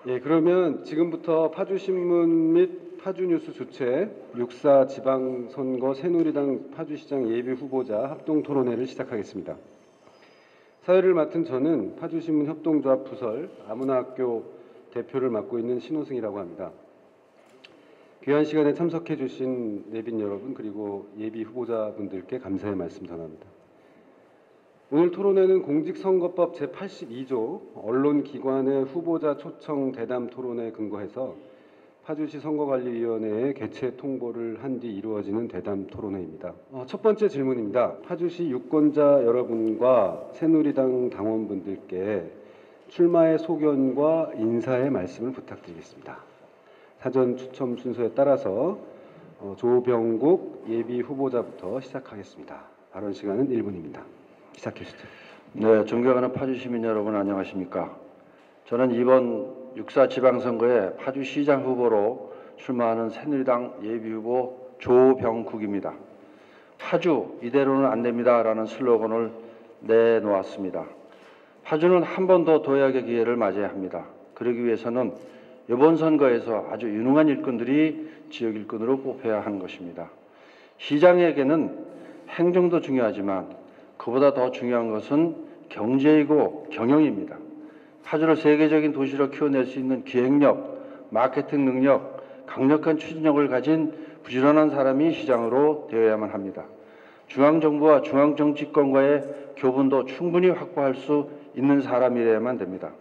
예, 그러면 지금부터 파주신문 및 파주뉴스 주최 6.4 지방선거 새누리당 파주시장 예비후보자 합동토론회를 시작하겠습니다. 사회를 맡은 저는 파주신문 협동조합 부설 아무나학교 대표를 맡고 있는 신호승이라고 합니다. 귀한 시간에 참석해 주신 내빈 여러분 그리고 예비후보자분들께 감사의 말씀 전합니다. 오늘 토론회는 공직선거법 제82조 언론기관의 후보자 초청 대담 토론에 근거해서 파주시 선거관리위원회에 개최 통보를 한 뒤 이루어지는 대담 토론회입니다. 첫 번째 질문입니다. 파주시 유권자 여러분과 새누리당 당원분들께 출마의 소견과 인사의 말씀을 부탁드리겠습니다. 사전 추첨 순서에 따라서 조병국 예비후보자부터 시작하겠습니다. 발언 시간은 1분입니다. 시작해 주세요. 네, 존경하는 파주 시민 여러분 안녕하십니까? 저는 이번 6.4 지방선거에 파주시장 후보로 출마하는 새누리당 예비후보 조병국입니다. 파주 이대로는 안 됩니다라는 슬로건을 내놓았습니다. 파주는 한 번 더 도약의 기회를 맞이해야 합니다. 그러기 위해서는 이번 선거에서 아주 유능한 일꾼들이 지역 일꾼으로 뽑혀야 하는 것입니다. 시장에게는 행정도 중요하지만 그보다 더 중요한 것은 경제이고 경영입니다. 파주를 세계적인 도시로 키워낼 수 있는 기획력, 마케팅 능력, 강력한 추진력을 가진 부지런한 사람이 시장으로 되어야만 합니다. 중앙정부와 중앙정치권과의 교분도 충분히 확보할 수 있는 사람이어야만 됩니다.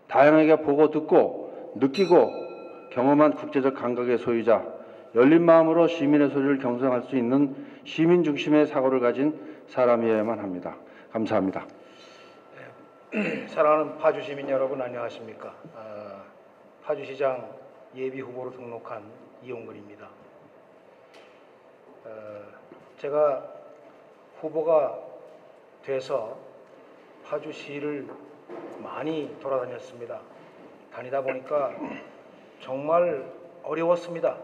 다양하게 보고 듣고 느끼고 경험한 국제적 감각의 소유자, 열린 마음으로 시민의 소리를 경청할 수 있는 시민 중심의 사고를 가진 사람이어야만 합니다. 감사합니다. 사랑하는 파주 시민 여러분 안녕하십니까? 파주시장 예비후보로 등록한 이용근입니다. 제가 후보가 돼서 파주시를 많이 돌아다녔습니다. 다니다 보니까 정말 어려웠습니다.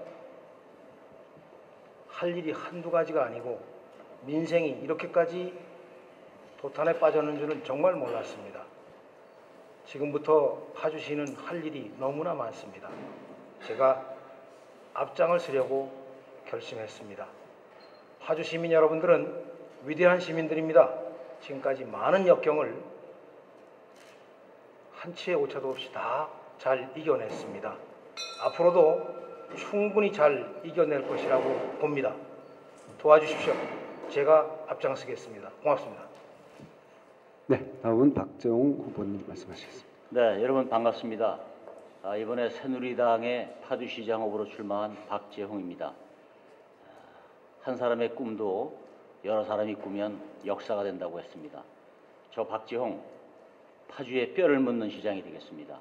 할 일이 한두 가지가 아니고 민생이 이렇게까지 도탄에 빠졌는 줄은 정말 몰랐습니다. 지금부터 파주시는 할 일이 너무나 많습니다. 제가 앞장을 서려고 결심했습니다. 파주 시민 여러분들은 위대한 시민들입니다. 지금까지 많은 역경을 한치의 오차도 없이 다 잘 이겨냈습니다. 앞으로도 충분히 잘 이겨낼 것이라고 봅니다. 도와주십시오. 제가 앞장서겠습니다. 고맙습니다. 네, 다음은 박정웅 후보님 말씀하시겠습니다. 네, 여러분 반갑습니다. 이번에 새누리당의 파주시장 후보로 출마한 박재홍입니다. 한 사람의 꿈도 여러 사람이 꾸면 역사가 된다고 했습니다. 저 박재홍, 파주에 뼈를 묻는 시장이 되겠습니다.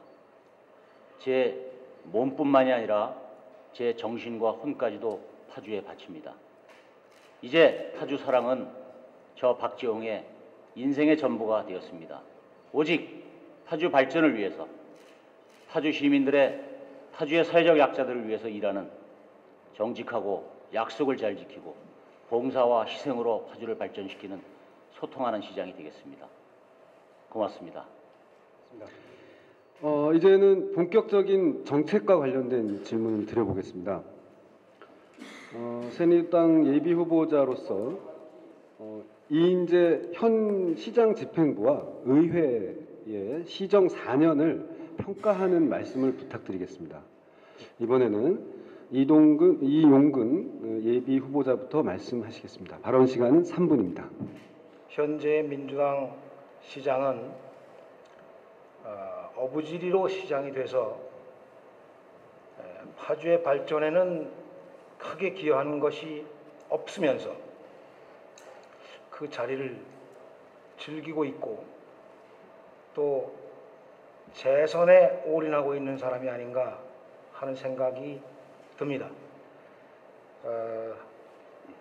제 몸뿐만이 아니라 제 정신과 혼까지도 파주에 바칩니다. 이제 파주 사랑은 저 박재홍의 인생의 전부가 되었습니다. 오직 파주 발전을 위해서, 파주 시민들의, 파주의 사회적 약자들을 위해서 일하는 정직하고 약속을 잘 지키고 봉사와 희생으로 파주를 발전시키는 소통하는 시장이 되겠습니다. 고맙습니다. 이제는 본격적인 정책과 관련된 질문을 드려보겠습니다. 새누리당 예비후보자로서 이인재 현 시장 집행부와 의회의 시정 4년을 평가하는 말씀을 부탁드리겠습니다. 이번에는 이용근 예비후보자부터 말씀하시겠습니다. 발언 시간은 3분입니다. 현재 민주당 시장은 어부지리로 시장이 돼서 파주의 발전에는 크게 기여하는 것이 없으면서 그 자리를 즐기고 있고 또 재선에 올인하고 있는 사람이 아닌가 하는 생각이 듭니다.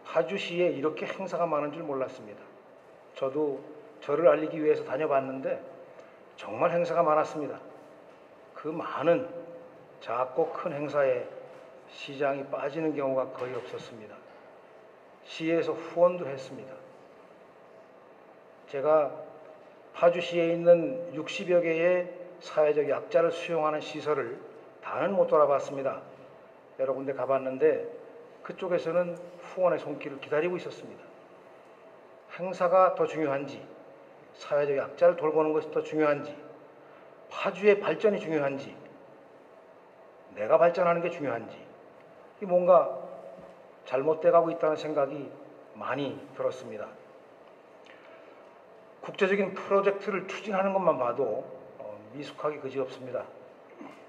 파주시에 이렇게 행사가 많은 줄 몰랐습니다. 저도 저를 알리기 위해서 다녀봤는데 정말 행사가 많았습니다. 그 많은 작고 큰 행사에 시장이 빠지는 경우가 거의 없었습니다. 시에서 후원도 했습니다. 제가 파주시에 있는 60여 개의 사회적 약자를 수용하는 시설을 다는 못 돌아봤습니다. 여러 군데 가봤는데 그쪽에서는 후원의 손길을 기다리고 있었습니다. 행사가 더 중요한지, 사회적 약자를 돌보는 것이 더 중요한지, 파주의 발전이 중요한지, 내가 발전하는 게 중요한지, 이 뭔가 잘못돼 가고 있다는 생각이 많이 들었습니다. 국제적인 프로젝트를 추진하는 것만 봐도 미숙하기 그지없습니다.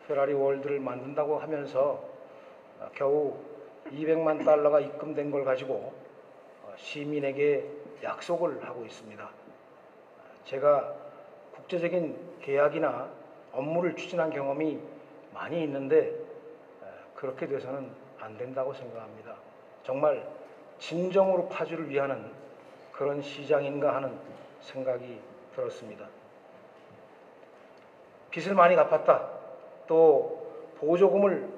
페라리 월드를 만든다고 하면서 겨우 200만 달러가 입금된 걸 가지고 시민에게 약속을 하고 있습니다. 제가 국제적인 계약이나 업무를 추진한 경험이 많이 있는데 그렇게 돼서는 안 된다고 생각합니다. 정말 진정으로 파주를 위하는 그런 시장인가 하는 생각이 들었습니다. 빚을 많이 갚았다. 또 보조금을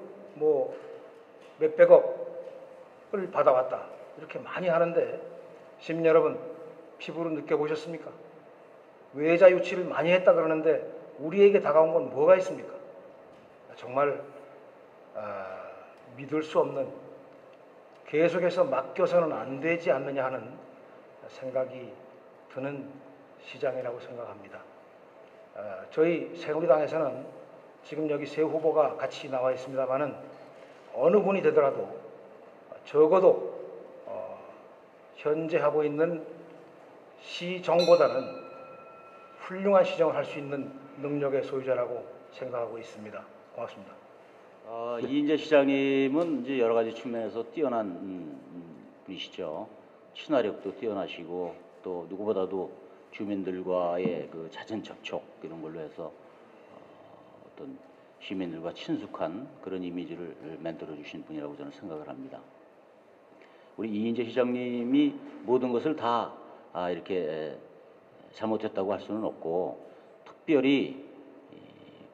몇백억을 받아왔다. 이렇게 많이 하는데 시민 여러분 피부로 느껴보셨습니까? 외자 유치를 많이 했다 그러는데 우리에게 다가온 건 뭐가 있습니까? 정말 믿을 수 없는, 계속해서 맡겨서는 안 되지 않느냐 하는 생각이 드는 시장이라고 생각합니다. 저희 새누리당에서는 지금 여기 세 후보가 같이 나와 있습니다마는 어느 분이 되더라도 적어도 현재 하고 있는 시정보다는 훌륭한 시정을 할 수 있는 능력의 소유자라고 생각하고 있습니다. 고맙습니다. 이인재 시장님은 이제 여러 가지 측면에서 뛰어난 분이시죠. 친화력도 뛰어나시고 또 누구보다도 주민들과의 그 잦은 접촉 이런 걸로 해서 어떤 시민들과 친숙한 그런 이미지를 만들어 주신 분이라고 저는 생각을 합니다. 우리 이인재 시장님이 모든 것을 다 이렇게 잘못했다고 할 수는 없고, 특별히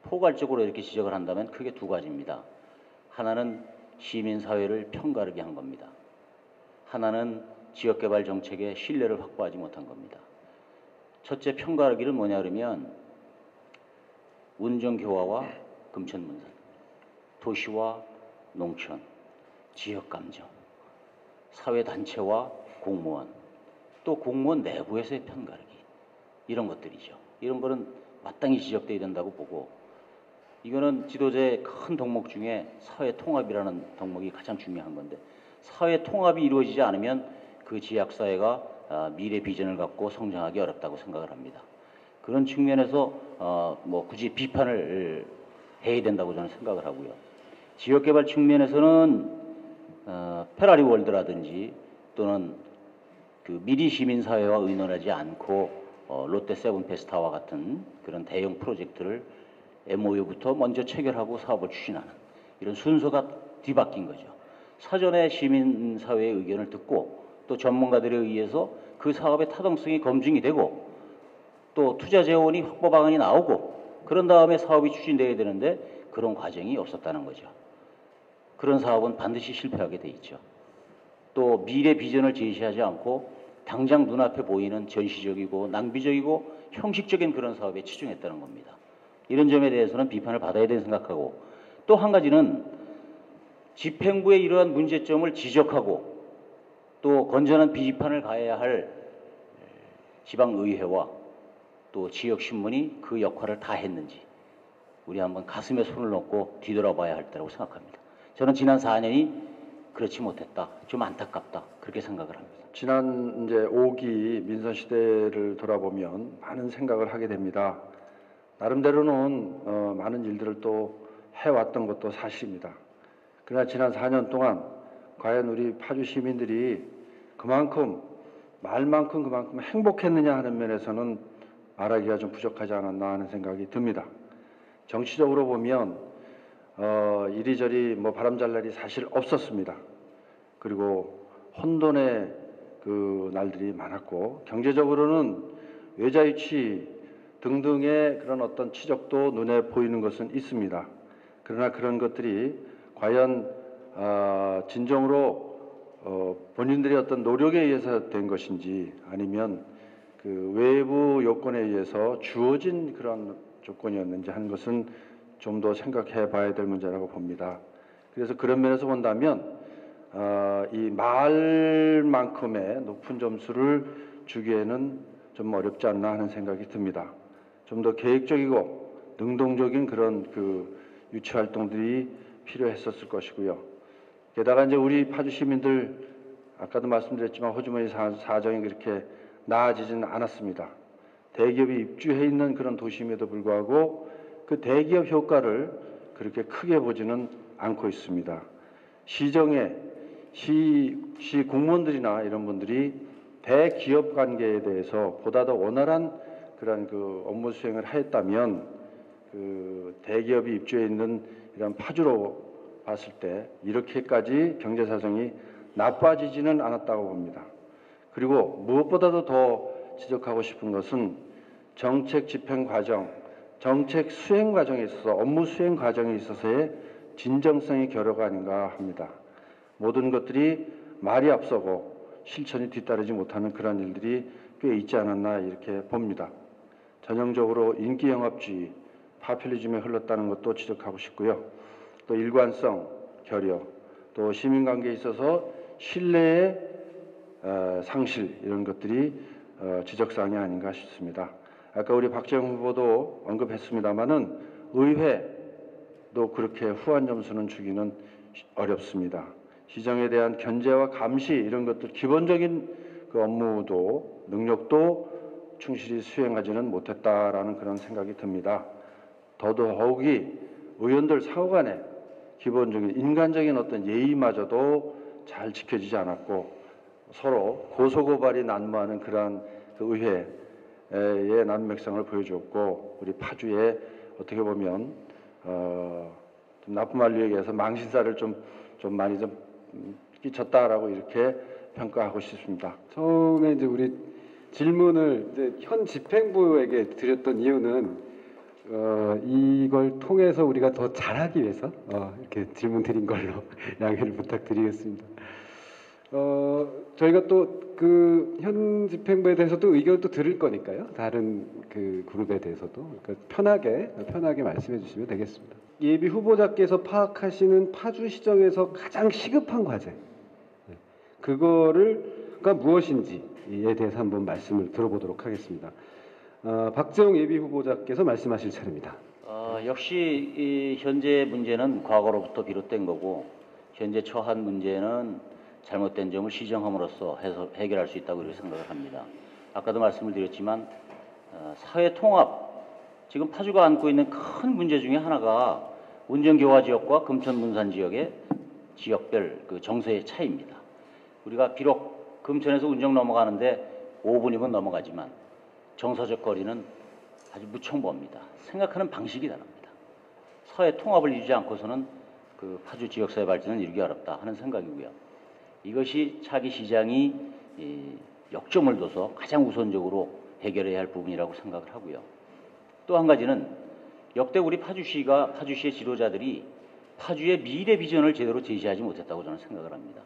포괄적으로 이렇게 지적을 한다면 크게 두 가지입니다. 하나는 시민사회를 편가르게 한 겁니다. 하나는 지역개발 정책의 신뢰를 확보하지 못한 겁니다. 첫째 편가르기는 뭐냐 그러면 운정교화와 금천문산, 도시와 농촌, 지역감정, 사회단체와 공무원, 또 공무원 내부에서의 편가르기, 이런 것들이죠. 이런 거는 마땅히 지적돼야 된다고 보고, 이거는 지도자의 큰 덕목 중에 사회통합이라는 덕목이 가장 중요한 건데, 사회통합이 이루어지지 않으면 그 지역사회가 미래 비전을 갖고 성장하기 어렵다고 생각을 합니다. 그런 측면에서 굳이 비판을 해야 된다고 저는 생각을 하고요. 지역개발 측면에서는 페라리 월드라든지 또는 그 미리 시민사회와 의논하지 않고 롯데 세븐페스타와 같은 그런 대형 프로젝트를 MOU부터 먼저 체결하고 사업을 추진하는 이런 순서가 뒤바뀐 거죠. 사전에 시민사회의 의견을 듣고 또 전문가들에 의해서 그 사업의 타당성이 검증이 되고 또 투자 재원이 확보 방안이 나오고 그런 다음에 사업이 추진돼야 되는데 그런 과정이 없었다는 거죠. 그런 사업은 반드시 실패하게 돼 있죠. 또 미래 비전을 제시하지 않고 당장 눈앞에 보이는 전시적이고 낭비적이고 형식적인 그런 사업에 치중했다는 겁니다. 이런 점에 대해서는 비판을 받아야 된다고 생각하고, 또 한 가지는 집행부의 이러한 문제점을 지적하고 또 건전한 비판을 가해야 할 지방의회와 또 지역신문이 그 역할을 다 했는지 우리 한번 가슴에 손을 넣고 뒤돌아봐야 할 때라고 생각합니다. 저는 지난 4년이 그렇지 못했다, 좀 안타깝다, 그렇게 생각을 합니다. 지난 이제 5기 민선 시대를 돌아보면 많은 생각을 하게 됩니다. 나름대로는 많은 일들을 또 해왔던 것도 사실입니다. 그러나 지난 4년 동안 과연 우리 파주 시민들이 말만큼 그만큼 행복했느냐 하는 면에서는 말하기가 좀 부족하지 않았나 하는 생각이 듭니다. 정치적으로 보면 이리저리 바람잘 날이 사실 없었습니다. 그리고 혼돈의 그 날들이 많았고, 경제적으로는 외자유치 등등의 그런 어떤 치적도 눈에 보이는 것은 있습니다. 그러나 그런 것들이 과연 진정으로 본인들의 어떤 노력에 의해서 된 것인지, 아니면 그 외부 요건에 의해서 주어진 그런 조건이었는지 하는 것은 좀 더 생각해 봐야 될 문제라고 봅니다. 그래서 그런 면에서 본다면 이 말만큼의 높은 점수를 주기에는 좀 어렵지 않나 하는 생각이 듭니다. 좀 더 계획적이고 능동적인 그런 그 유치 활동들이 필요했었을 것이고요. 게다가 이제 우리 파주 시민들 아까도 말씀드렸지만 호주머니 사정이 그렇게 나아지지는 않았습니다. 대기업이 입주해 있는 그런 도심에도 불구하고 그 대기업 효과를 그렇게 크게 보지는 않고 있습니다. 시정에 시 공무원들이나 이런 분들이 대기업 관계에 대해서 보다 더 원활한 그런 그 업무 수행을 하였다면 그 대기업이 입주해 있는 이런 파주로 봤을 때 이렇게까지 경제 사정이 나빠지지는 않았다고 봅니다. 그리고 무엇보다도 더 지적하고 싶은 것은 정책 집행 과정, 정책 수행 과정에 있어서 업무 수행 과정에 있어서의 진정성의 결여가 아닌가 합니다. 모든 것들이 말이 앞서고 실천이 뒤따르지 못하는 그런 일들이 꽤 있지 않았나 이렇게 봅니다. 전형적으로 인기 영합주의, 파퓰리즘에 흘렀다는 것도 지적하고 싶고요. 또 일관성, 결여, 또 시민관계에 있어서 신뢰의 상실 이런 것들이 지적사항이 아닌가 싶습니다. 아까 우리 박재홍 후보도 언급했습니다마는 의회도 그렇게 후한 점수는 주기는 어렵습니다. 시정에 대한 견제와 감시 이런 것들 기본적인 그 업무도 능력도 충실히 수행하지는 못했다라는 그런 생각이 듭니다. 더더욱이 의원들 상호간에 기본적인 인간적인 어떤 예의마저도 잘 지켜지지 않았고 서로 고소고발이 난무하는 그러한 그 의회의 난맥상을 보여주었고 우리 파주에 어떻게 보면 좀 나쁜 말로 얘기해서 망신살을 좀 많이 좀 끼쳤다라고 이렇게 평가하고 싶습니다. 처음에 이제 우리 질문을 이제 현 집행부에게 드렸던 이유는 이걸 통해서 우리가 더 잘하기 위해서 이렇게 질문 드린 걸로 양해를 부탁드리겠습니다. 저희가 또 그 현 집행부에 대해서도 의견을 또 들을 거니까요. 다른 그 그룹에 대해서도 그러니까 편하게 말씀해 주시면 되겠습니다. 예비 후보자께서 파악하시는 파주시정에서 가장 시급한 과제 그거가 무엇인지에 대해서 한번 말씀을 들어보도록 하겠습니다. 박재홍 예비 후보자께서 말씀하실 차례입니다. 역시 이 현재 문제는 과거로부터 비롯된 거고 현재 처한 문제는 잘못된 점을 시정함으로써 해결할 수 있다고 이렇게 생각을 합니다. 아까도 말씀을 드렸지만 사회 통합, 지금 파주가 안고 있는 큰 문제 중에 하나가 운정교화 지역과 금천 문산 지역의 지역별 그 정서의 차이입니다. 우리가 비록 금천에서 운정 넘어가는데 5분이면 넘어가지만 정서적 거리는 아주 무척 멉니다. 생각하는 방식이 다릅니다. 사회 통합을 이루지 않고서는 그 파주 지역사회 발전을 이루기 어렵다 하는 생각이고요. 이것이 차기 시장이 역점을 둬서 가장 우선적으로 해결해야 할 부분이라고 생각을 하고요. 또 한 가지는 역대 우리 파주시의 지도자들이 파주의 미래 비전을 제대로 제시하지 못했다고 저는 생각을 합니다.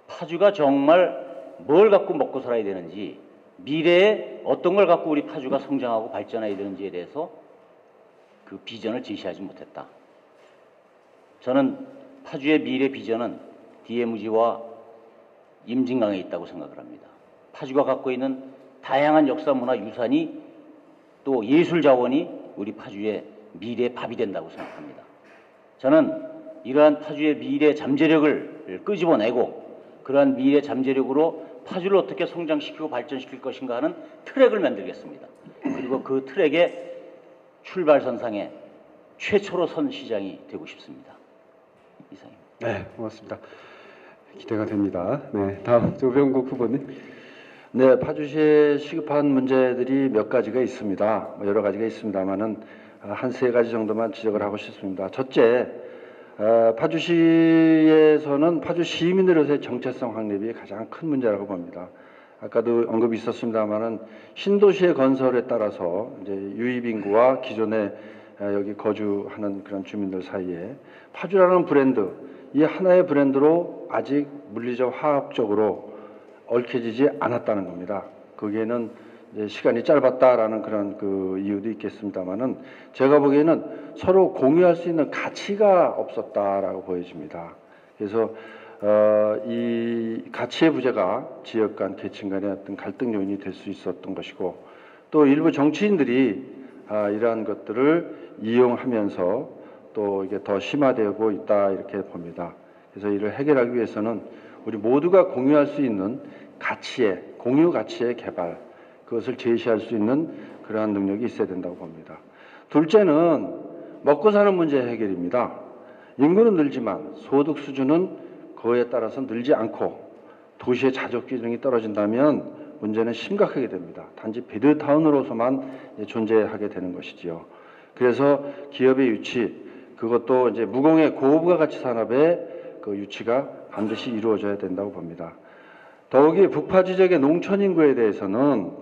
파주가 정말 뭘 갖고 먹고 살아야 되는지, 미래에 어떤 걸 갖고 우리 파주가 성장하고 발전해야 되는지에 대해서 그 비전을 제시하지 못했다. 저는 파주의 미래 비전은 DMZ와 임진강에 있다고 생각을 합니다. 파주가 갖고 있는 다양한 역사 문화 유산이 또 예술 자원이 우리 파주의 미래 밥이 된다고 생각합니다. 저는 이러한 파주의 미래 잠재력을 끄집어내고 그러한 미래 잠재력으로 파주를 어떻게 성장시키고 발전시킬 것인가 하는 트랙을 만들겠습니다. 그리고 그 트랙의 출발선상에 최초로 선 시장이 되고 싶습니다. 이상입니다. 네, 고맙습니다. 기대가 됩니다. 네, 다음 조병국 후보님. 네, 파주시에 시급한 문제들이 몇 가지가 있습니다. 여러 가지가 있습니다만은 한 세 가지 정도만 지적을 하고 싶습니다. 첫째, 파주시에서는 파주 시민으로서의 정체성 확립이 가장 큰 문제라고 봅니다. 아까도 언급이 있었습니다만은 신도시의 건설에 따라서 이제 유입 인구와 기존에 여기 거주하는 그런 주민들 사이에 파주라는 브랜드, 이 하나의 브랜드로 아직 물리적 화학적으로 얽혀지지 않았다는 겁니다. 거기에는 시간이 짧았다라는 그런 그 이유도 있겠습니다만은 제가 보기에는 서로 공유할 수 있는 가치가 없었다라고 보여집니다. 그래서 이 가치의 부재가 지역 간 계층 간의 어떤 갈등 요인이 될 수 있었던 것이고 또 일부 정치인들이 이러한 것들을 이용하면서 또 이게 더 심화되고 있다 이렇게 봅니다. 그래서 이를 해결하기 위해서는 우리 모두가 공유할 수 있는 가치의 공유 가치의 개발 그것을 제시할 수 있는 그러한 능력이 있어야 된다고 봅니다. 둘째는 먹고 사는 문제 해결입니다. 인구는 늘지만 소득 수준은 그에 따라서 늘지 않고 도시의 자족 기능이 떨어진다면 문제는 심각하게 됩니다. 단지 베드타운으로서만 존재하게 되는 것이지요. 그래서 기업의 유치 그것도 이제 무공해 고부가가치 산업의 그 유치가 반드시 이루어져야 된다고 봅니다. 더욱이 북파 지역의 농촌 인구에 대해서는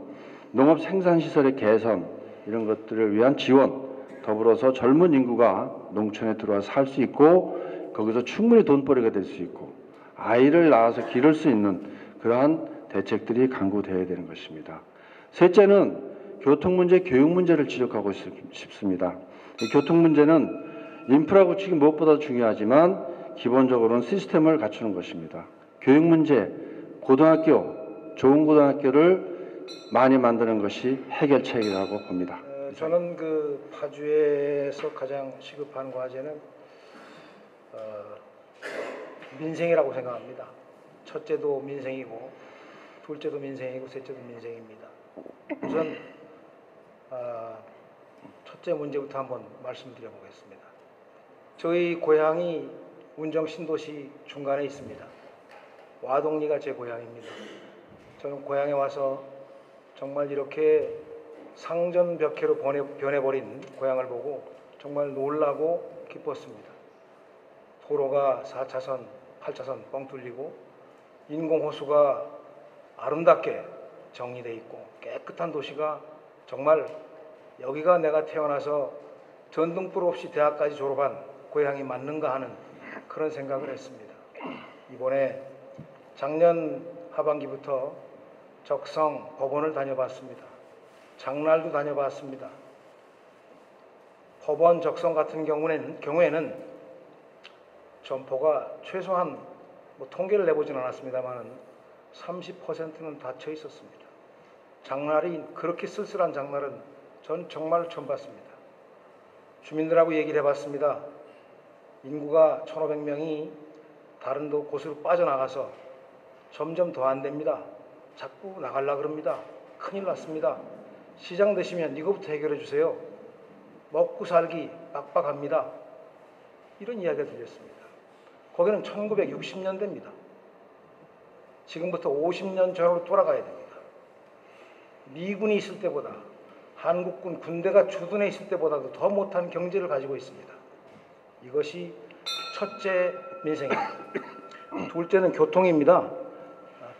농업 생산 시설의 개선 이런 것들을 위한 지원 더불어서 젊은 인구가 농촌에 들어와서 살 수 있고 거기서 충분히 돈벌이가 될 수 있고 아이를 낳아서 기를 수 있는 그러한 대책들이 강구되어야 되는 것입니다. 셋째는 교통 문제, 교육 문제를 지적하고 싶습니다. 이 교통 문제는 인프라 구축이 무엇보다 중요하지만 기본적으로는 시스템을 갖추는 것입니다. 교육 문제, 고등학교, 좋은 고등학교를 많이 만드는 것이 해결책이라고 봅니다. 저는 그 파주에서 가장 시급한 과제는 민생이라고 생각합니다. 첫째도 민생이고 둘째도 민생이고 셋째도 민생입니다. 우선 첫째 문제부터 한번 말씀드려 보겠습니다. 저희 고향이 운정 신도시 중간에 있습니다. 와동리가 제 고향입니다. 저는 고향에 와서 정말 이렇게 상전벽해로 변해버린 고향을 보고 정말 놀라고 기뻤습니다. 도로가 4차선, 8차선 뻥 뚫리고 인공호수가 아름답게 정리되어 있고 깨끗한 도시가 정말 여기가 내가 태어나서 전등불 없이 대학까지 졸업한 고향이 맞는가 하는 그런 생각을 했습니다. 이번에 작년 하반기부터 적성 법원을 다녀봤습니다. 장날도 다녀봤습니다. 법원 적성 같은 경우에는 점포가 최소한 통계를 내보진 않았습니다만 30%는 닫혀 있었습니다. 장날이 그렇게 쓸쓸한 장날은 전 정말 처음 봤습니다. 주민들하고 얘기를 해봤습니다. 인구가 1,500명이 다른 곳으로 빠져나가서 점점 더 안 됩니다. 자꾸 나가려고 그럽니다. 큰일 났습니다. 시장 되시면 이거부터 해결해 주세요. 먹고 살기 빡빡합니다. 이런 이야기가 들렸습니다. 거기는 1960년대입니다. 지금부터 50년 전으로 돌아가야 됩니다. 미군이 있을 때보다 한국군 군대가 주둔해 있을 때보다도 더 못한 경제를 가지고 있습니다. 이것이 첫째 민생입니다. 둘째는 교통입니다.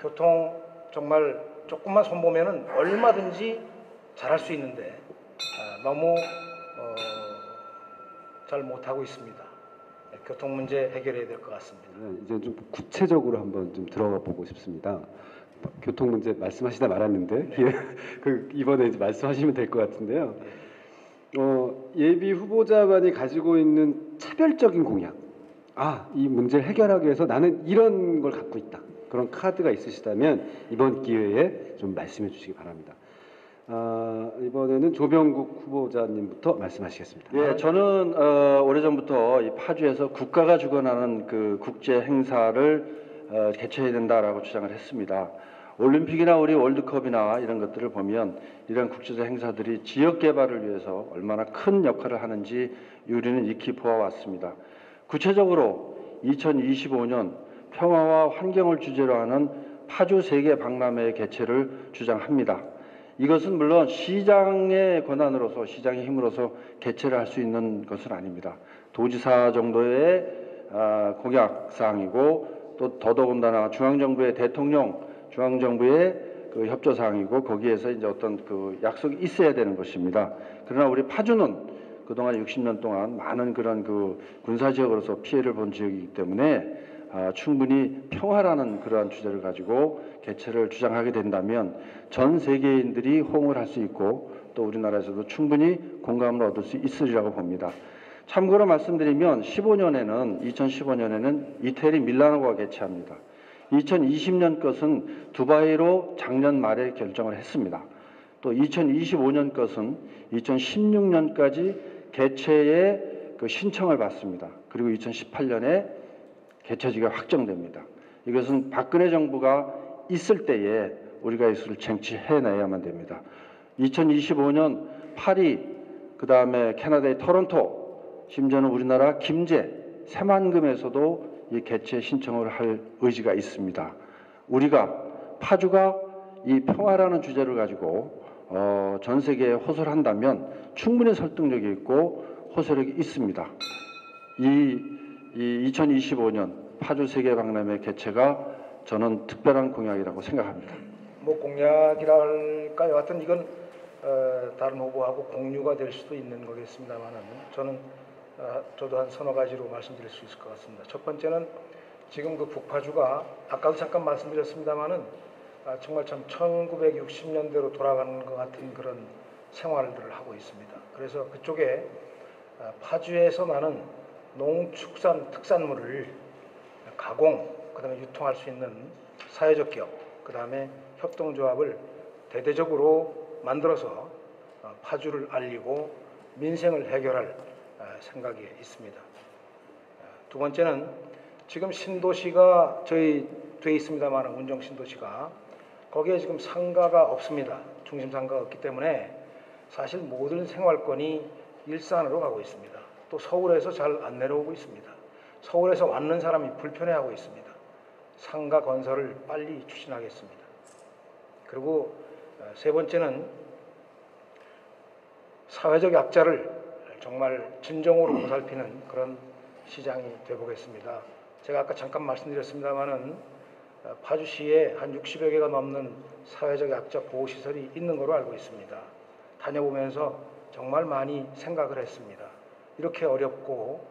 교통 정말 조금만 손보면은 얼마든지 잘할 수 있는데 너무 잘 못하고 있습니다. 교통 문제 해결해야 될 것 같습니다. 이제 좀 구체적으로 한번 좀 들어가 보고 싶습니다. 교통 문제 말씀하시다 말았는데 이번에 이제 말씀하시면 될 것 같은데요. 예비 후보자만이 가지고 있는 차별적인 공약, 이 문제를 해결하기 위해서 나는 이런 걸 갖고 있다. 그런 카드가 있으시다면 이번 기회에 좀 말씀해 주시기 바랍니다. 이번에는 조병국 후보자님부터 말씀하시겠습니다. 예, 저는 오래전부터 이 파주에서 국가가 주관하는 그 국제 행사를 개최해야 된다라고 주장을 했습니다. 올림픽이나 우리 월드컵이나 이런 것들을 보면 이런 국제적 행사들이 지역 개발을 위해서 얼마나 큰 역할을 하는지 우리는 익히 보아왔습니다. 구체적으로 2025년 평화와 환경을 주제로 하는 파주 세계 박람회 개최를 주장합니다. 이것은 물론 시장의 권한으로서 시장의 힘으로서 개최를 할 수 있는 것은 아닙니다. 도지사 정도의 공약 사항이고 또 더더군다나 중앙정부의 중앙정부의 그 협조 사항이고 거기에서 이제 어떤 그 약속이 있어야 되는 것입니다. 그러나 우리 파주는 그동안 60년 동안 많은 그런 그 군사 지역으로서 피해를 본 지역이기 때문에 충분히 평화라는 그러한 주제를 가지고 개최를 주장하게 된다면 전 세계인들이 호응을 할 수 있고 또 우리나라에서도 충분히 공감을 얻을 수 있으리라고 봅니다. 참고로 말씀드리면 2015년에는 이태리 밀라노가 개최합니다. 2020년 것은 두바이로 작년 말에 결정을 했습니다. 또 2025년 것은 2016년까지 개최의 그 신청을 받습니다. 그리고 2018년에 개최지가 확정됩니다. 이것은 박근혜 정부가 있을 때에 우리가 이것을 쟁취해내야만 됩니다. 2025년 파리, 그 다음에 캐나다의 토론토, 심지어는 우리나라 김제, 새만금에서도 이 개최 신청을 할 의지가 있습니다. 우리가 파주가 이 평화라는 주제를 가지고 전 세계에 호소를 한다면 충분히 설득력이 있고 호소력이 있습니다. 이 2025년 파주 세계박람회 개최가 저는 특별한 공약이라고 생각합니다. 뭐 공약이라 할까요? 하여튼 이건 다른 후보하고 공유가 될 수도 있는 거겠습니다만은 저도 한 서너 가지로 말씀드릴 수 있을 것 같습니다. 첫 번째는 지금 그 북파주가 아까도 잠깐 말씀드렸습니다만은 정말 참 1960년대로 돌아가는 것 같은 그런 생활들을 하고 있습니다. 그래서 그쪽에 파주에서 나는 농축산 특산물을 가공, 그다음에 유통할 수 있는 사회적 기업, 그다음에 협동조합을 대대적으로 만들어서 파주를 알리고 민생을 해결할 생각이 있습니다. 두 번째는 지금 신도시가 저희 돼 있습니다만 운정 신도시가 거기에 지금 상가가 없습니다. 중심 상가가 없기 때문에 사실 모든 생활권이 일산으로 가고 있습니다. 또 서울에서 잘 안 내려오고 있습니다. 서울에서 왔는 사람이 불편해하고 있습니다. 상가 건설을 빨리 추진하겠습니다. 그리고 세 번째는 사회적 약자를 정말 진정으로 보살피는 그런 시장이 되보겠습니다. 제가 아까 잠깐 말씀드렸습니다마는 파주시에 한 60여 개가 넘는 사회적 약자 보호시설이 있는 걸로 알고 있습니다. 다녀보면서 정말 많이 생각을 했습니다. 이렇게 어렵고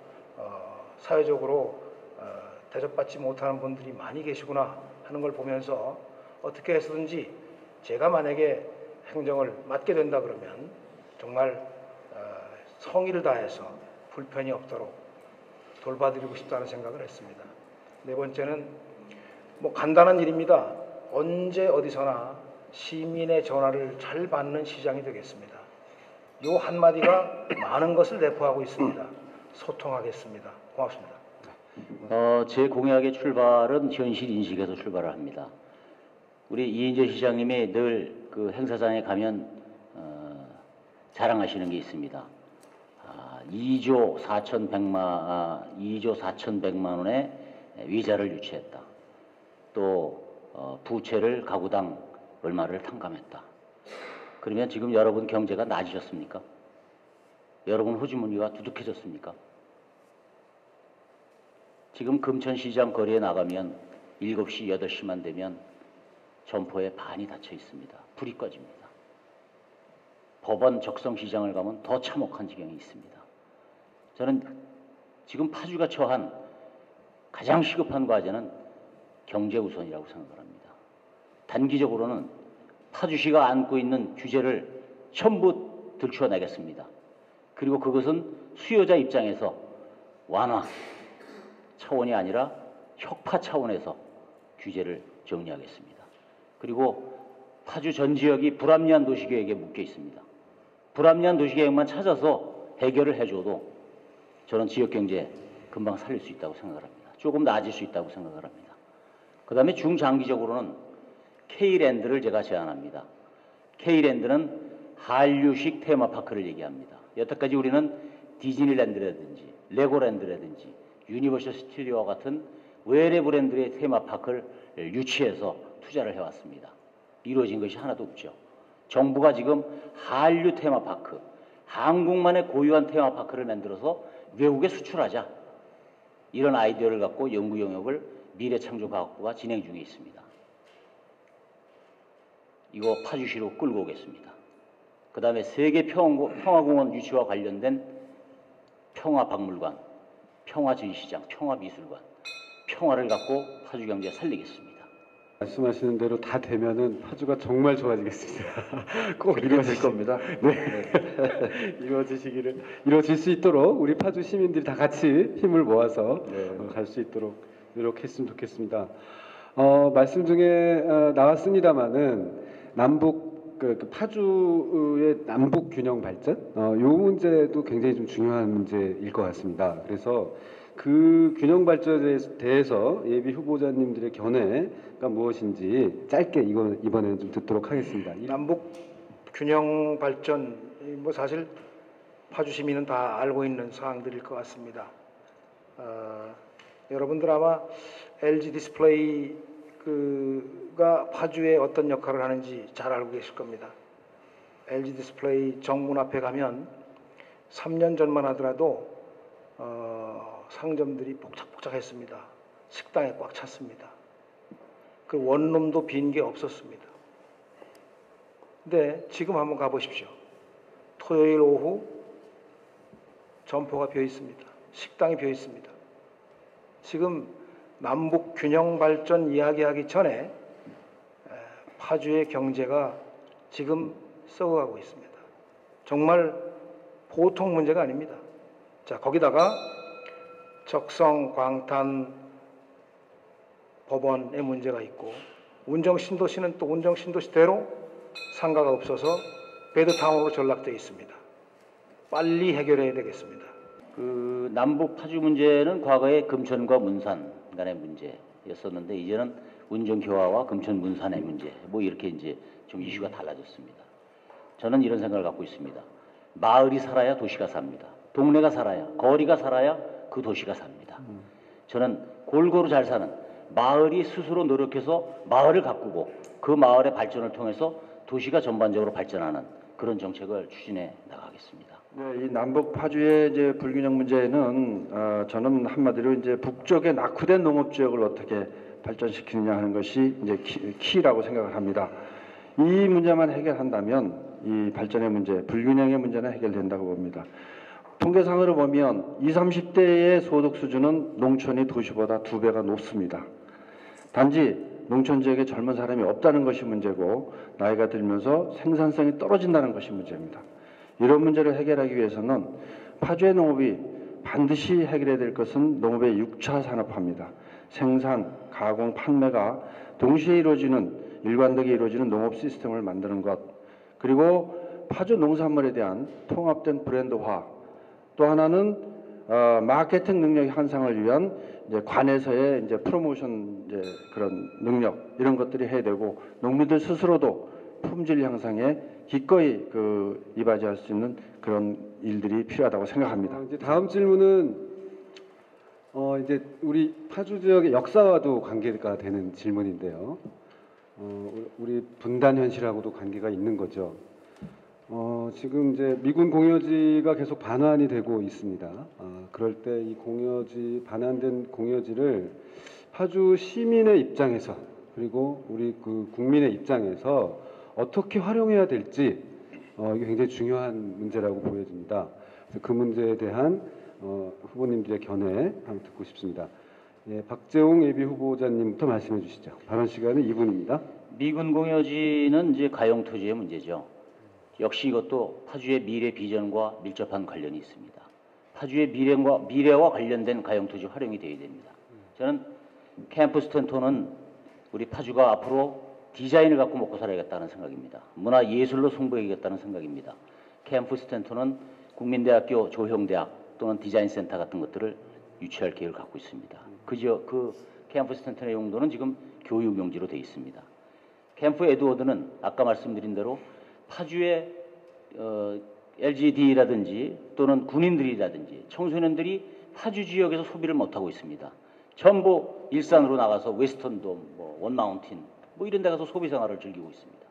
사회적으로 대접받지 못하는 분들이 많이 계시구나 하는 걸 보면서 어떻게 해서든지 제가 만약에 행정을 맡게 된다 그러면 정말 성의를 다해서 불편이 없도록 돌봐드리고 싶다는 생각을 했습니다. 네 번째는 뭐 간단한 일입니다. 언제 어디서나 시민의 전화를 잘 받는 시장이 되겠습니다. 요 한마디가 많은 것을 내포하고 있습니다. 소통하겠습니다. 고맙습니다. 제 공약의 출발은 현실 인식에서 출발을 합니다. 우리 이인재 시장님이 늘 그 행사장에 가면 자랑하시는 게 있습니다. 2조 4,100만 원의 위자를 유치했다. 또 부채를 가구당 얼마를 탕감했다. 그러면 지금 여러분 경제가 나아지셨습니까? 여러분 호주머니가 두둑해졌습니까? 지금 금천시장 거리에 나가면 7시, 8시만 되면 점포에 반이 닫혀 있습니다. 불이 꺼집니다. 법원 적성시장을 가면 더 참혹한 지경이 있습니다. 저는 지금 파주가 처한 가장 시급한 과제는 경제 우선이라고 생각을 합니다. 단기적으로는 파주시가 안고 있는 규제를 전부 들추어내겠습니다. 그리고 그것은 수요자 입장에서 완화 차원이 아니라 혁파 차원에서 규제를 정리하겠습니다. 그리고 파주 전 지역이 불합리한 도시계획에 묶여 있습니다. 불합리한 도시계획만 찾아서 해결을 해줘도 저는 지역경제 금방 살릴 수 있다고 생각을 합니다. 조금 나아질 수 있다고 생각을 합니다. 그 다음에 중장기적으로는 K랜드를 제가 제안합니다. K랜드는 한류식 테마파크를 얘기합니다. 여태까지 우리는 디즈니랜드라든지 레고랜드라든지 유니버셜 스튜디오와 같은 외래 브랜드의 테마파크를 유치해서 투자를 해왔습니다. 이루어진 것이 하나도 없죠. 정부가 지금 한류 테마파크, 한국만의 고유한 테마파크를 만들어서 외국에 수출하자. 이런 아이디어를 갖고 연구 영역을 미래창조과학부가 진행 중에 있습니다. 이거 파주시로 끌고 오겠습니다. 그 다음에 세계 평화공원 유치와 관련된 평화박물관, 평화전시장, 평화미술관, 평화를 갖고 파주 경제 살리겠습니다. 말씀하시는 대로 다 되면은 파주가 정말 좋아지겠습니다. 꼭 이루어질 겁니다. 이루어질 수 있도록 우리 파주 시민들이 다 같이 힘을 모아서 네. 갈 수 있도록 노력했으면 좋겠습니다. 말씀 중에 나왔습니다마는 남북 그 파주의 남북 균형 발전, 요 문제도 굉장히 좀 중요한 문제일 것 같습니다. 그래서 그 균형 발전에 대해서 예비 후보자님들의 견해가 무엇인지 짧게 이번에는 좀 듣도록 하겠습니다. 남북 균형 발전 뭐 사실 파주 시민은 다 알고 있는 사항들일 것 같습니다. 여러분들 아마 LG 디스플레이가 파주에 어떤 역할을 하는지 잘 알고 계실 겁니다. LG 디스플레이 정문 앞에 가면 3년 전만 하더라도 상점들이 복작복작했습니다. 식당에 꽉 찼습니다. 그 원룸도 빈 게 없었습니다. 근데 지금 한번 가보십시오. 토요일 오후 점포가 비어 있습니다. 식당이 비어 있습니다. 지금 남북 균형 발전 이야기하기 전에 파주의 경제가 지금 썩어가고 있습니다. 정말 보통 문제가 아닙니다. 자, 거기다가 적성 광탄 법원의 문제가 있고 운정 신도시는 또 운정 신도시대로 상가가 없어서 베드타운으로 전락되어 있습니다. 빨리 해결해야 되겠습니다. 그 남북 파주 문제는 과거에 금천과 문산 간의 문제였었는데 이제는 운정 교화와 금천 문산의 문제 뭐 이렇게 이제 좀 이슈가 달라졌습니다. 저는 이런 생각을 갖고 있습니다. 마을이 살아야 도시가 삽니다. 동네가 살아야 거리가 살아야 그 도시가 삽니다. 저는 골고루 잘 사는 마을이 스스로 노력해서 마을을 가꾸고 그 마을의 발전을 통해서 도시가 전반적으로 발전하는 그런 정책을 추진해 나가겠습니다. 네, 이 남북 파주의 이제 불균형 문제는 저는 한마디로 이제 북쪽의 낙후된 농업 지역을 어떻게 발전시키느냐 하는 것이 이제 키라고 생각을 합니다. 이 문제만 해결한다면 이 발전의 문제, 불균형의 문제는 해결된다고 봅니다. 통계상으로 보면 20, 30대의 소득 수준은 농촌이 도시보다 2배가 높습니다. 단지 농촌 지역에 젊은 사람이 없다는 것이 문제고 나이가 들면서 생산성이 떨어진다는 것이 문제입니다. 이런 문제를 해결하기 위해서는 파주의 농업이 반드시 해결해야 될 것은 농업의 6차 산업화입니다. 생산, 가공, 판매가 동시에 이루어지는 일관되게 이루어지는 농업 시스템을 만드는 것, 그리고 파주 농산물에 대한 통합된 브랜드화, 또 하나는 마케팅 능력 향상을 위한 이제 관에서의 이제 프로모션 이제 그런 능력 이런 것들이 해야 되고 농민들 스스로도 품질 향상에 기꺼이 이바지할 수 있는 그런 일들이 필요하다고 생각합니다. 이제 다음 질문은 이제 우리 파주 지역의 역사와도 관계가 되는 질문인데요. 우리 분단 현실하고도 관계가 있는 거죠. 지금 이제 미군 공여지가 계속 반환이 되고 있습니다. 그럴 때 이 반환된 공여지를 파주 시민의 입장에서 그리고 우리 그 국민의 입장에서 어떻게 활용해야 될지 이게 굉장히 중요한 문제라고 보여집니다. 그래서 그 문제에 대한 후보님들의 견해 한번 듣고 싶습니다. 예, 박재홍 예비 후보자님부터 말씀해 주시죠. 발언 시간은 2분입니다. 미군 공여지는 이제 가용 토지의 문제죠. 역시 이것도 파주의 미래 비전과 밀접한 관련이 있습니다. 파주의 미래와 관련된 가용 토지 활용이 되어야 됩니다. 저는 캠퍼스 텐토는 우리 파주가 앞으로 디자인을 갖고 먹고 살아야겠다는 생각입니다. 문화 예술로 승부해야겠다는 생각입니다. 캠퍼스 텐토는 국민대학교 조형대학 또는 디자인센터 같은 것들을 유치할 계획을 갖고 있습니다. 그 캠퍼스 텐토의 용도는 지금 교육 용지로 되어 있습니다. 캠프 에드워드는 아까 말씀드린 대로 파주의 LGD라든지 또는 군인들이라든지 청소년들이 파주 지역에서 소비를 못하고 있습니다. 전부 일산으로 나가서 웨스턴돔, 원마운틴 이런 데 가서 소비 생활을 즐기고 있습니다.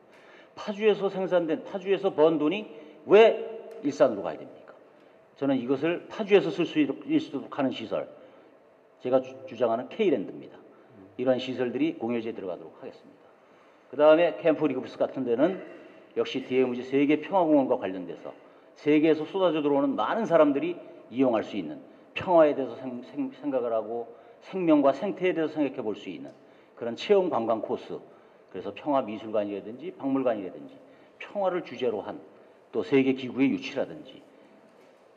파주에서 번 돈이 왜 일산으로 가야 됩니까? 저는 이것을 파주에서 쓸 수 있도록 하는 시설, 제가 주장하는 K랜드입니다. 이런 시설들이 공여지에 들어가도록 하겠습니다. 그 다음에 캠프 리그부스 같은 데는 역시 DMZ 세계 평화공원과 관련돼서 세계에서 쏟아져 들어오는 많은 사람들이 이용할 수 있는 평화에 대해서 생각을 하고 생명과 생태에 대해서 생각해 볼 수 있는 그런 체험 관광 코스, 그래서 평화미술관이라든지 박물관이라든지 평화를 주제로 한 또 세계 기구의 유치라든지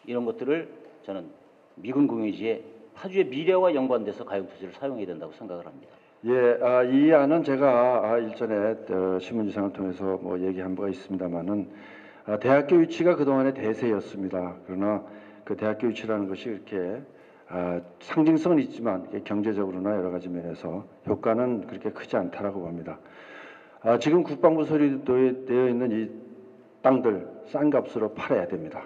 이런 것들을 저는 미군 공유지의 파주의 미래와 연관돼서 가용토지를 사용해야 된다고 생각을 합니다. 예, 이 안은 제가 일전에 신문지상을 통해서 뭐 얘기한 바가 있습니다만은 대학교 유치가 그동안의 대세였습니다. 그러나 그 대학교 유치라는 것이 이렇게 상징성은 있지만 경제적으로나 여러 가지 면에서 효과는 그렇게 크지 않다라고 봅니다. 지금 국방부 소유되어 있는 이 땅들 싼 값으로 팔아야 됩니다.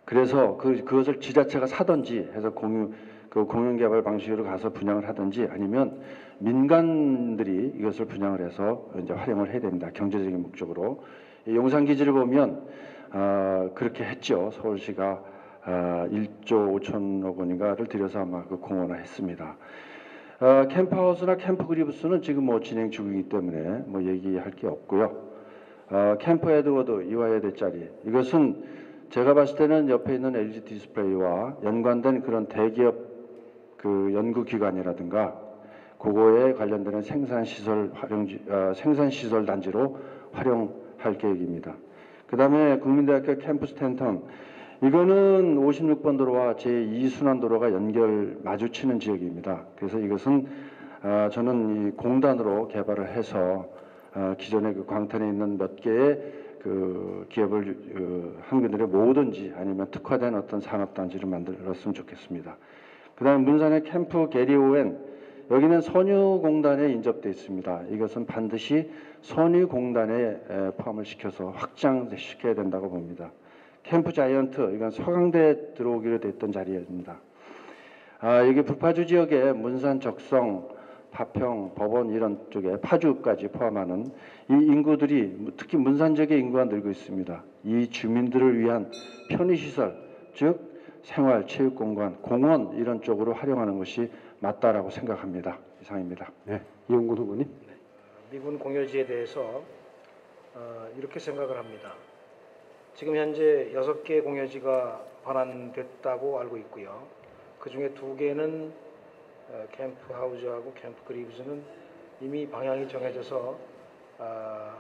그래서 그것을 지자체가 사든지 해서 공영개발 방식으로 가서 분양을 하든지 아니면 민간들이 이것을 분양을 해서 이제 활용을 해야 됩니다. 경제적인 목적으로. 용산 기지를 보면 그렇게 했죠. 서울시가 1조 5천억 원인가를 들여서 아마 그 공헌을 했습니다. 캠프하우스나 캠프그리브스는 지금 뭐 진행 중이기 때문에 뭐 얘기할 게 없고요. 캠프 에드워드 이화여대짜리 이것은 제가 봤을 때는 옆에 있는 LG 디스플레이와 연관된 그런 대기업 그 연구기관이라든가 그거에 관련되는 생산시설 단지로 활용할 계획입니다. 그 다음에 국민대학교 캠프 스탠턴 이거는 56번 도로와 제2순환 도로가 마주치는 지역입니다. 그래서 이것은 저는 이 공단으로 개발을 해서 기존의 그 광탄에 있는 몇 개의 그 기업을 한군들에 모으든지 아니면 특화된 어떤 산업단지를 만들었으면 좋겠습니다. 그 다음에 문산의 캠프 게리오웬 여기는 선유공단에 인접되어 있습니다. 이것은 반드시 선유공단에 포함을 시켜서 확장시켜야 된다고 봅니다. 캠프 자이언트 이건 서강대 들어오기로 됐던 자리입니다. 여기 북파주 지역에 문산, 적성, 파평, 법원 이런 쪽에 파주까지 포함하는 이 인구들이 특히 문산 지역의 인구가 늘고 있습니다. 이 주민들을 위한 편의시설, 즉 생활, 체육공간, 공원 이런 쪽으로 활용하는 것이 맞다라고 생각합니다. 이상입니다. 네, 이용군 후보님. 미군 공여지에 대해서 이렇게 생각을 합니다. 지금 현재 6개 공여지가 반환됐다고 알고 있고요. 그 중에 2개는 캠프하우즈하고 캠프그리브스는 이미 방향이 정해져서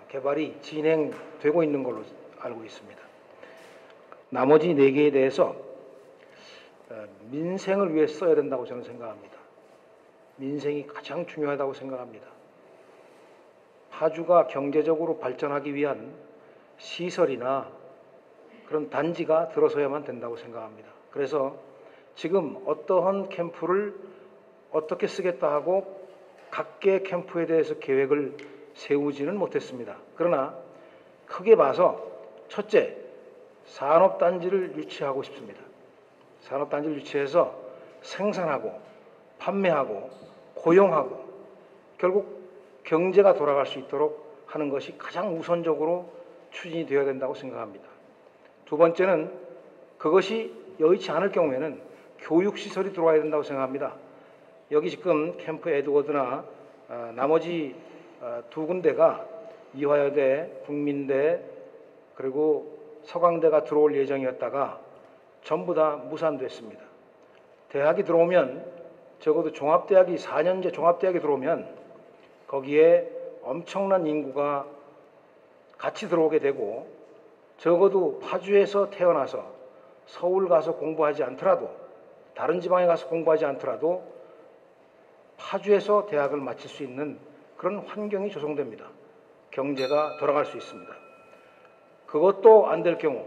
개발이 진행되고 있는 걸로 알고 있습니다. 나머지 4개에 대해서 민생을 위해 써야 된다고 저는 생각합니다. 민생이 가장 중요하다고 생각합니다. 파주가 경제적으로 발전하기 위한 시설이나 그런 단지가 들어서야만 된다고 생각합니다. 그래서 지금 어떠한 캠프를 어떻게 쓰겠다 하고 각계 캠프에 대해서 계획을 세우지는 못했습니다. 그러나 크게 봐서 첫째, 산업단지를 유치하고 싶습니다. 산업단지를 유치해서 생산하고 판매하고 고용하고 결국 경제가 돌아갈 수 있도록 하는 것이 가장 우선적으로 추진이 되어야 된다고 생각합니다. 2번째는 그것이 여의치 않을 경우에는 교육시설이 들어와야 된다고 생각합니다. 여기 지금 캠프 에드워드나 나머지 2군데가 이화여대, 국민대 그리고 서강대가 들어올 예정이었다가 전부 다 무산됐습니다. 대학이 들어오면 적어도 4년제 종합대학이 들어오면 거기에 엄청난 인구가 같이 들어오게 되고 적어도 파주에서 태어나서 서울 가서 공부하지 않더라도 다른 지방에 가서 공부하지 않더라도 파주에서 대학을 마칠 수 있는 그런 환경이 조성됩니다. 경제가 돌아갈 수 있습니다. 그것도 안 될 경우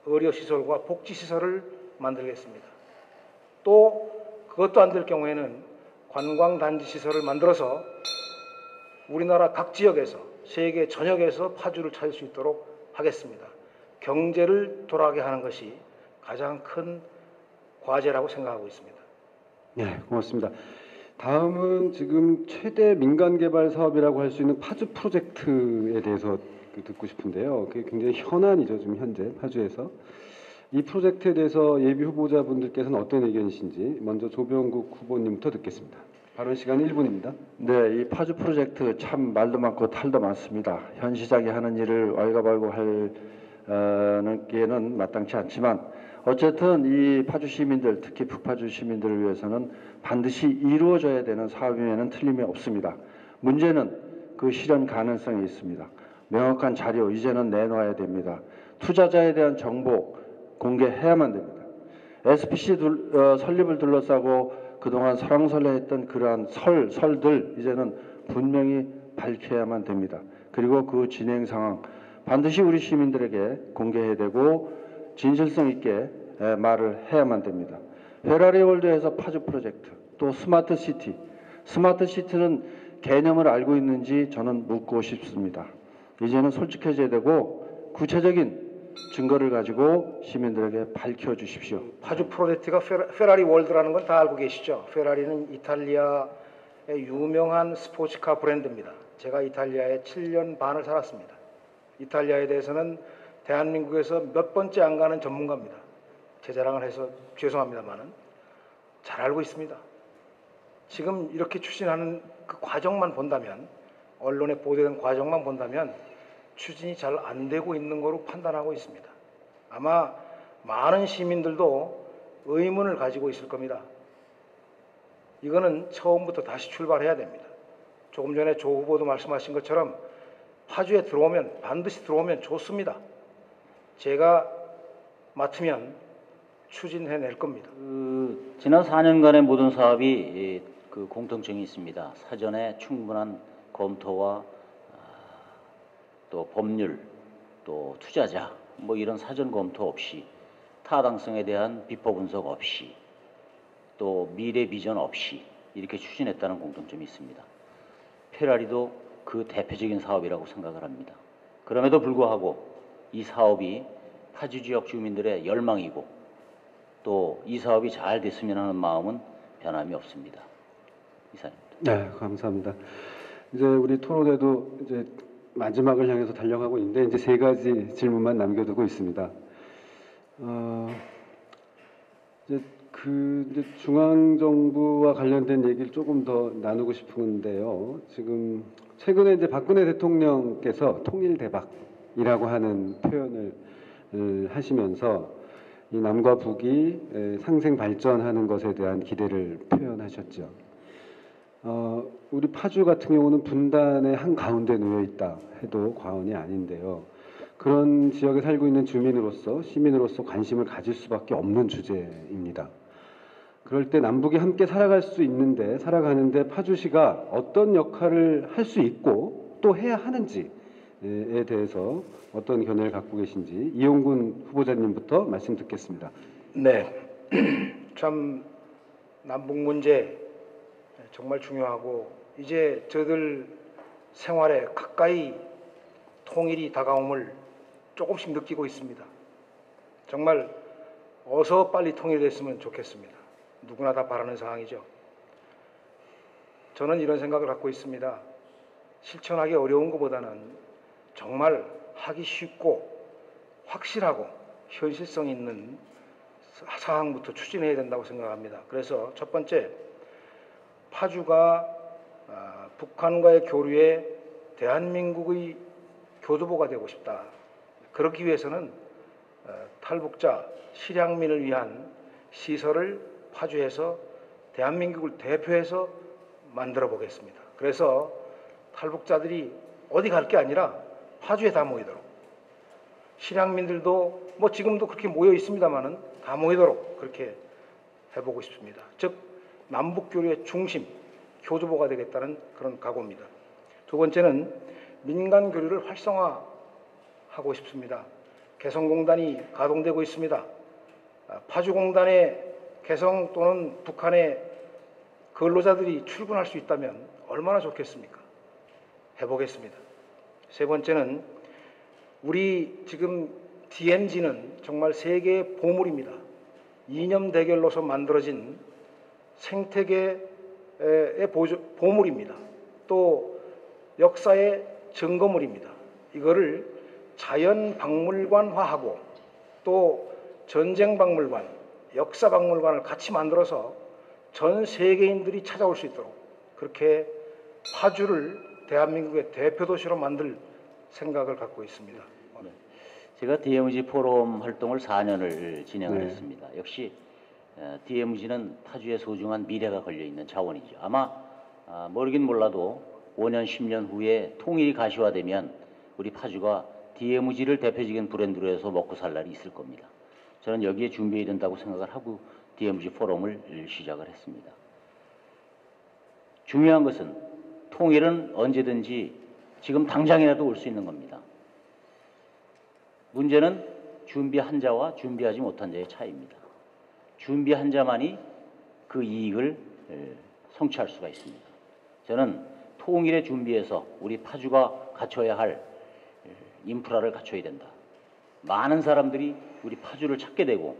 의료시설과 복지시설을 만들겠습니다. 또 그것도 안 될 경우에는 관광단지 시설을 만들어서 우리나라 각 지역에서 세계 전역에서 파주를 찾을 수 있도록 하겠습니다. 경제를 돌아가게 하는 것이 가장 큰 과제라고 생각하고 있습니다. 네, 고맙습니다. 다음은 지금 최대 민간 개발 사업이라고 할 수 있는 파주 프로젝트에 대해서 듣고 싶은데요. 그게 굉장히 현안이죠, 지금 현재 파주에서. 이 프로젝트에 대해서 예비 후보자분들께서는 어떤 의견이신지 먼저 조병국 후보님부터 듣겠습니다. 발언 시간 1분입니다. 네, 이 파주 프로젝트 참 말도 많고 탈도 많습니다. 현 시장이 하는 일을 왈가왈부 하는 게는 마땅치 않지만 어쨌든 이 파주 시민들, 특히 북파주 시민들을 위해서는 반드시 이루어져야 되는 사업임에는 틀림이 없습니다. 문제는 그 실현 가능성이 있습니다. 명확한 자료 이제는 내놓아야 됩니다. 투자자에 대한 정보 공개해야만 됩니다. SPC 설립을 둘러싸고 그동안 설왕설래했던 그러한 설들 이제는 분명히 밝혀야만 됩니다. 그리고 그 진행 상황 반드시 우리 시민들에게 공개해야 되고 진실성 있게 말을 해야만 됩니다. 페라리 월드에서 파주 프로젝트, 또 스마트 시티. 스마트 시티는 개념을 알고 있는지 저는 묻고 싶습니다. 이제는 솔직해져야 되고 구체적인 증거를 가지고 시민들에게 밝혀주십시오. 파주 프로젝트가 페라리 월드라는 건 다 알고 계시죠? 페라리는 이탈리아의 유명한 스포츠카 브랜드입니다. 제가 이탈리아에 7년 반을 살았습니다. 이탈리아에 대해서는 대한민국에서 몇 번째 안 가는 전문가입니다. 제 자랑을 해서 죄송합니다만은 잘 알고 있습니다. 지금 이렇게 추진하는 그 과정만 본다면, 언론에 보도된 과정만 본다면 추진이 잘 안 되고 있는 거로 판단하고 있습니다. 아마 많은 시민들도 의문을 가지고 있을 겁니다. 이거는 처음부터 다시 출발해야 됩니다. 조금 전에 조 후보도 말씀하신 것처럼 파주에 들어오면, 반드시 들어오면 좋습니다. 제가 맡으면 추진해낼 겁니다. 지난 4년간의 모든 사업이 그 공통점이 있습니다. 사전에 충분한 검토와 또 법률, 또 투자자 뭐 이런 사전 검토 없이, 타당성에 대한 비법 분석 없이, 또 미래 비전 없이 이렇게 추진했다는 공통점이 있습니다. 페라리도 그 대표적인 사업이라고 생각을 합니다. 그럼에도 불구하고 이 사업이 파주 지역 주민들의 열망이고 또 이 사업이 잘 됐으면 하는 마음은 변함이 없습니다. 이사입니다. 네, 감사합니다. 이제 우리 토론회도 이제 마지막을 향해서 달려가고 있는데 이제 세 가지 질문만 남겨두고 있습니다. 이제 중앙 정부와 관련된 얘기를 조금 더 나누고 싶은데요. 지금 최근에 이제 박근혜 대통령께서 통일 대박이라고 하는 표현을 하시면서 이 남과 북이 상생 발전하는 것에 대한 기대를 표현하셨죠. 우리 파주 같은 경우는 분단의 한 가운데 놓여 있다 해도 과언이 아닌데요. 그런 지역에 살고 있는 주민으로서, 시민으로서 관심을 가질 수밖에 없는 주제입니다. 그럴 때 남북이 함께 살아갈 수 있는데, 살아가는데 파주시가 어떤 역할을 할 수 있고 또 해야 하는지에 대해서 어떤 견해를 갖고 계신지 이용군 후보자님부터 말씀 듣겠습니다. 네, 참 남북 문제 정말 중요하고 이제 저들 생활에 가까이 통일이 다가옴을 조금씩 느끼고 있습니다. 정말 어서 빨리 통일됐으면 좋겠습니다. 누구나 다 바라는 상황이죠. 저는 이런 생각을 갖고 있습니다. 실천하기 어려운 것보다는 정말 하기 쉽고 확실하고 현실성 있는 사항부터 추진해야 된다고 생각합니다. 그래서 첫 번째, 파주가 북한과의 교류에 대한민국의 교두보가 되고 싶다. 그렇기 위해서는 탈북자, 실향민을 위한 시설을 파주에서 대한민국을 대표해서 만들어 보겠습니다. 그래서 탈북자들이 어디 갈 게 아니라 파주에 다 모이도록, 실향민들도 뭐 지금도 그렇게 모여 있습니다만은 다 모이도록 그렇게 해보고 싶습니다. 즉 남북 교류의 중심, 교두보가 되겠다는 그런 각오입니다. 두 번째는 민간 교류를 활성화하고 싶습니다. 개성공단이 가동되고 있습니다. 파주공단의 개성 또는 북한의 근로자들이 출근할 수 있다면 얼마나 좋겠습니까? 해보겠습니다. 세 번째는 우리 지금 DMZ는 정말 세계의 보물입니다. 이념 대결로서 만들어진 생태계의 보물입니다. 또 역사의 증거물입니다. 이거를 자연 박물관화하고 또 전쟁 박물관, 역사 박물관을 같이 만들어서 전 세계인들이 찾아올 수 있도록 그렇게 파주를 대한민국의 대표 도시로 만들 생각을 갖고 있습니다. 제가 DMZ 포럼 활동을 4년을 진행을 네. 했습니다. 역시 DMZ는 파주의 소중한 미래가 걸려있는 자원이죠. 아마 모르긴 몰라도 5년, 10년 후에 통일이 가시화되면 우리 파주가 DMZ를 대표적인 브랜드로 해서 먹고 살 날이 있을 겁니다. 저는 여기에 준비해야 된다고 생각을 하고 DMZ 포럼을 시작을 했습니다. 중요한 것은 통일은 언제든지 지금 당장이라도 올 수 있는 겁니다. 문제는 준비한 자와 준비하지 못한 자의 차이입니다. 준비한 자만이 그 이익을 성취할 수가 있습니다. 저는 통일에 준비해서 우리 파주가 갖춰야 할 인프라를 갖춰야 된다. 많은 사람들이 우리 파주를 찾게 되고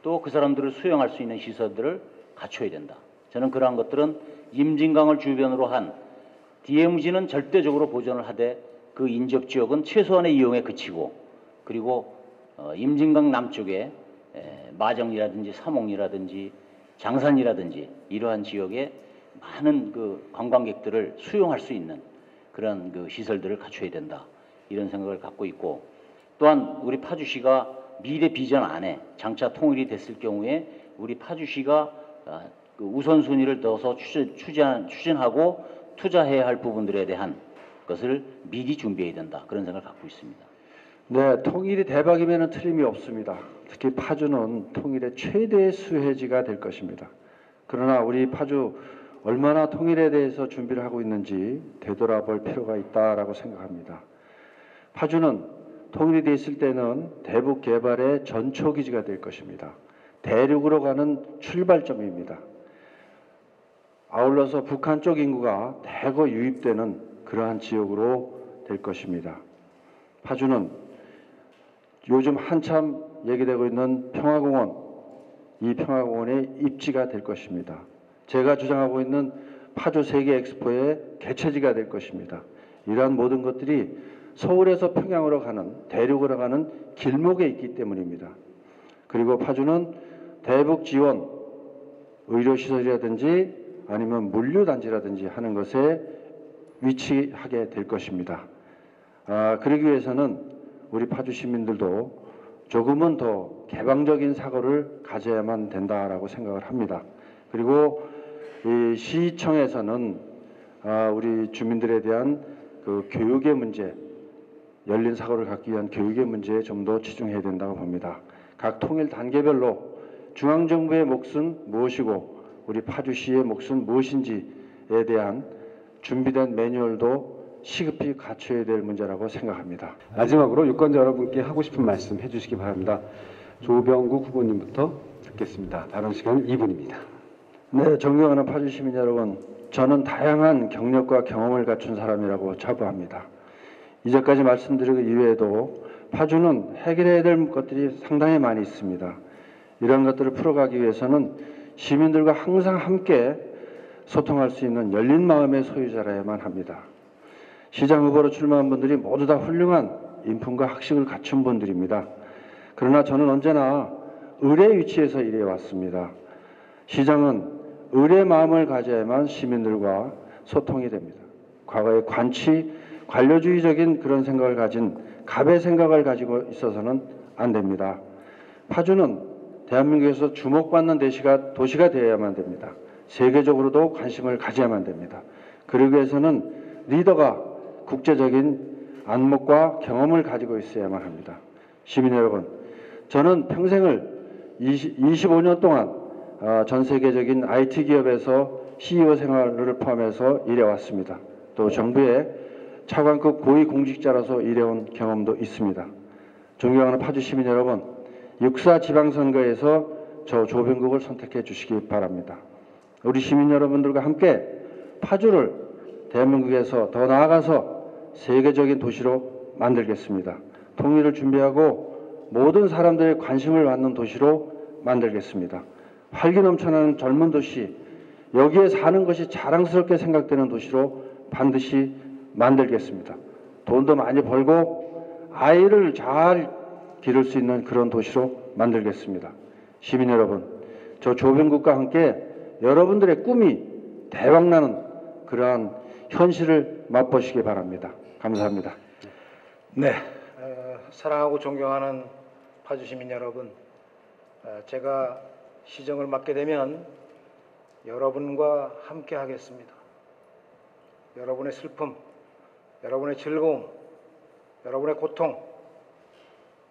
또 그 사람들을 수용할 수 있는 시설들을 갖춰야 된다. 저는 그러한 것들은 임진강을 주변으로 한 DMZ는 절대적으로 보존을 하되 그 인접 지역은 최소한의 이용에 그치고 그리고 임진강 남쪽에 마정리라든지 사목리라든지 장산이라든지 이러한 지역에 많은 그 관광객들을 수용할 수 있는 그런 그 시설들을 갖춰야 된다. 이런 생각을 갖고 있고 또한 우리 파주시가 미래 비전 안에 장차 통일이 됐을 경우에 우리 파주시가 그 우선순위를 넣어서 추진하고 투자해야 할 부분들에 대한 것을 미리 준비해야 된다. 그런 생각을 갖고 있습니다. 네, 통일이 대박이면 틀림이 없습니다. 특히 파주는 통일의 최대 수혜지가 될 것입니다. 그러나 우리 파주 얼마나 통일에 대해서 준비를 하고 있는지 되돌아볼 필요가 있다라고 생각합니다. 파주는 통일이 됐을 때는 대북 개발의 전초기지가 될 것입니다. 대륙으로 가는 출발점입니다. 아울러서 북한 쪽 인구가 대거 유입되는 그러한 지역으로 될 것입니다. 파주는 요즘 한참 얘기되고 있는 평화공원, 이 평화공원의 입지가 될 것입니다. 제가 주장하고 있는 파주 세계 엑스포의 개최지가 될 것입니다. 이러한 모든 것들이 서울에서 평양으로 가는 대륙으로 가는 길목에 있기 때문입니다. 그리고 파주는 대북 지원, 의료시설이라든지 아니면 물류단지라든지 하는 것에 위치하게 될 것입니다. 그러기 위해서는 우리 파주 시민들도 조금은 더 개방적인 사고를 가져야만 된다라고 생각을 합니다. 그리고 이 시청에서는 우리 주민들에 대한 그 교육의 문제, 열린 사고를 갖기 위한 교육의 문제에 좀 더 치중해야 된다고 봅니다. 각 통일 단계별로 중앙정부의 몫은 무엇이고 우리 파주시의 몫은 무엇인지에 대한 준비된 매뉴얼도 시급히 갖춰야 될 문제라고 생각합니다. 마지막으로 유권자 여러분께 하고 싶은 말씀 해주시기 바랍니다. 조병국 후보님부터 듣겠습니다. 발언 시간은 2분입니다. 네, 존경하는 파주 시민 여러분, 저는 다양한 경력과 경험을 갖춘 사람이라고 자부합니다. 이제까지 말씀드린 이외에도 파주는 해결해야 될 것들이 상당히 많이 있습니다. 이런 것들을 풀어가기 위해서는 시민들과 항상 함께 소통할 수 있는 열린 마음의 소유자라야만 합니다. 시장 후보로 출마한 분들이 모두 다 훌륭한 인품과 학식을 갖춘 분들입니다. 그러나 저는 언제나 을의 위치에서 일해왔습니다. 시장은 을의 마음을 가져야만 시민들과 소통이 됩니다. 과거의 관료주의적인 그런 생각을 가진 갑의 생각을 가지고 있어서는 안 됩니다. 파주는 대한민국에서 주목받는 도시가 되어야만 됩니다. 세계적으로도 관심을 가져야만 됩니다. 그러기 위해서는 리더가 국제적인 안목과 경험을 가지고 있어야만 합니다. 시민 여러분, 저는 평생을 25년 동안 전 세계적인 IT 기업에서 CEO 생활을 포함해서 일해왔습니다. 또 정부의 차관급 고위공직자로서 일해온 경험도 있습니다. 존경하는 파주 시민 여러분, 6.4 지방선거에서 저 조병국을 선택해 주시기 바랍니다. 우리 시민 여러분들과 함께 파주를 대한민국에서 더 나아가서 세계적인 도시로 만들겠습니다. 통일을 준비하고 모든 사람들의 관심을 받는 도시로 만들겠습니다. 활기 넘쳐나는 젊은 도시, 여기에 사는 것이 자랑스럽게 생각되는 도시로 반드시 만들겠습니다. 돈도 많이 벌고 아이를 잘 기를 수 있는 그런 도시로 만들겠습니다. 시민 여러분, 저 조병국과 함께 여러분들의 꿈이 대박나는 그러한 현실을 맛보시기 바랍니다. 감사합니다. 네, 사랑하고 존경하는 파주 시민 여러분, 제가 시정을 맡게 되면 여러분과 함께 하겠습니다. 여러분의 슬픔, 여러분의 즐거움, 여러분의 고통,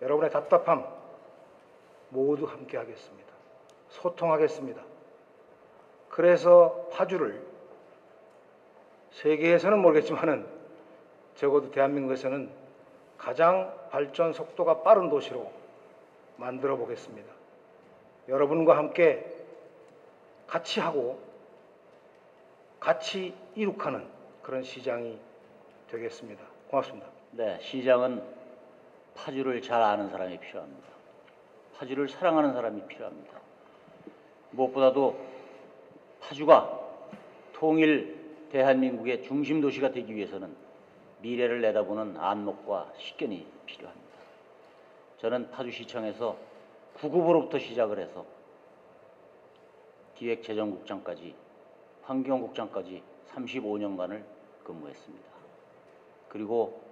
여러분의 답답함 모두 함께 하겠습니다. 소통하겠습니다. 그래서 파주를 세계에서는 모르겠지만은 적어도 대한민국에서는 가장 발전 속도가 빠른 도시로 만들어 보겠습니다. 여러분과 함께 같이 하고 같이 이룩하는 그런 시장이 되겠습니다. 고맙습니다. 네, 시장은 파주를 잘 아는 사람이 필요합니다. 파주를 사랑하는 사람이 필요합니다. 무엇보다도 파주가 통일 대한민국의 중심 도시가 되기 위해서는 미래를 내다보는 안목과 식견이 필요합니다. 저는 파주시청에서 구급으로부터 시작을 해서 기획재정국장까지 환경국장까지 35년간을 근무했습니다. 그리고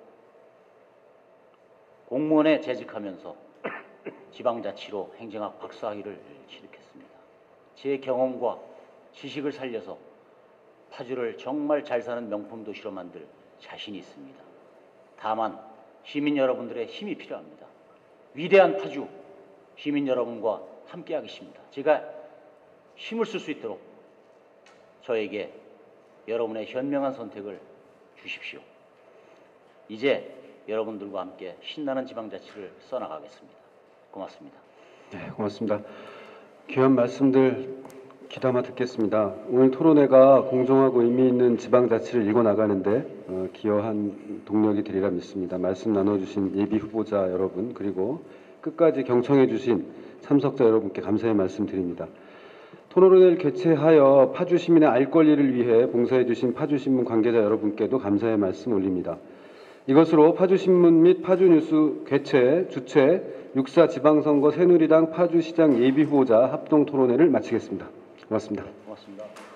공무원에 재직하면서 지방자치로 행정학 박사학위를 취득했습니다. 제 경험과 지식을 살려서 파주를 정말 잘 사는 명품 도시로 만들 자신이 있습니다. 다만 시민 여러분들의 힘이 필요합니다. 위대한 파주 시민 여러분과 함께 하겠습니다. 제가 힘을 쓸 수 있도록 저에게 여러분의 현명한 선택을 주십시오. 이제 여러분들과 함께 신나는 지방자치를 써나가겠습니다. 고맙습니다. 네, 고맙습니다. 귀한 말씀들 귀담아 듣겠습니다. 오늘 토론회가 공정하고 의미 있는 지방자치를 이뤄나가는데 기여한 동력이 되리라 믿습니다. 말씀 나눠주신 예비 후보자 여러분, 그리고 끝까지 경청해 주신 참석자 여러분께 감사의 말씀 드립니다. 토론회를 개최하여 파주 시민의 알 권리를 위해 봉사해 주신 파주신문 관계자 여러분께도 감사의 말씀 올립니다. 이것으로 파주신문 및 파주뉴스 개최, 주최 6.4 지방선거 새누리당 파주시장 예비후보자 합동토론회를 마치겠습니다. 고맙습니다. 고맙습니다.